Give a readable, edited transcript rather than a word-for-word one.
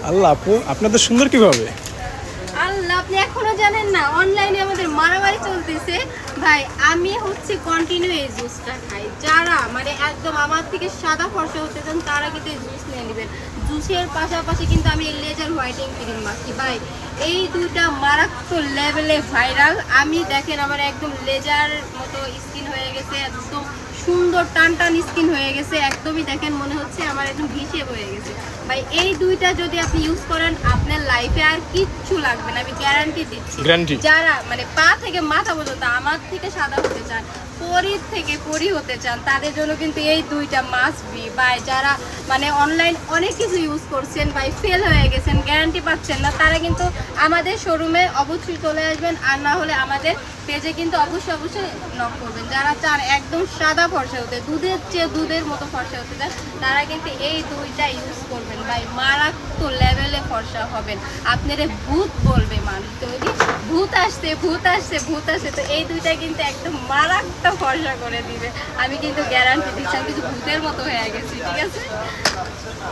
আল্লাহ আপু আপনাদের সুন্দর কিভাবে? আল্লাহ, আপনি এখনো জানেন না অনলাইনে আমাদের মারামারি চলতেছে। ভাই আমি হচ্ছে কন্টিনিউ এই জুসটা খাই। যারা মানে একদম আমার থেকে সাদা ফর্সা হতে চান তারা কিন্তু এই জুস নিয়ে নেবেন। জুসের পাশাপাশি কিন্তু আমি লেজার হোয়াইটিং ক্রিম মাখি ভাই। এই দুইটা মারাত্মক লেভেলে ভাইরাল। আমি দেখেন আমার একদম লেজার মতো স্কিন হয়ে গেছে, একদম সুন্দর টান টান স্কিন হয়ে গেছে। একদমই দেখেন মনে হচ্ছে আমার একদম ভিজে হয়ে গেছে ভাই। এই দুইটা যদি আপনি ইউজ করেন আপনার লাইফে আর কিচ্ছু লাগবে না, আমি গ্যারান্টি দিচ্ছি। যারা মানে পা থেকে মাথা পর্যন্ত আমার থেকে সাদা হতে চান, পরীর থেকে পরি হতে চান, তাদের জন্য কিন্তু এই দুইটা মাস্ট বি ভাই। যারা মানে অনলাইন অনেক কিছু ইউজ করছেন ভাই, ফেল হয়ে গেছেন, গ্যারান্টি পাচ্ছেন না, তারা কিন্তু আমাদের শোরুমে অবশ্যই চলে আসবেন। আর না হলে আমাদের পেজে কিন্তু অবশ্যই নক করবেন। যারা চান একদম সাদা ফর্সা হতে, দুধের চেয়ে দুধের মতো ফর্সা হতে চান, তারা কিন্তু এই দুইটা ইউজ করবেন ভাই। মারাত্মক লেভেলে ফর্সা হবেন। আপনারা ভূত বলবে মানুষ, তৈরি ভূত আসছে ভূত আসছে ভূত আসছে। তো এই দুইটা কিন্তু একদম মারাত্মক ফর্সা করে দিবে, আমি কিন্তু গ্যারান্টি দিচ্ছি। আমি কিন্তু ভূতের মতো হয়ে গেছি, ঠিক আছে।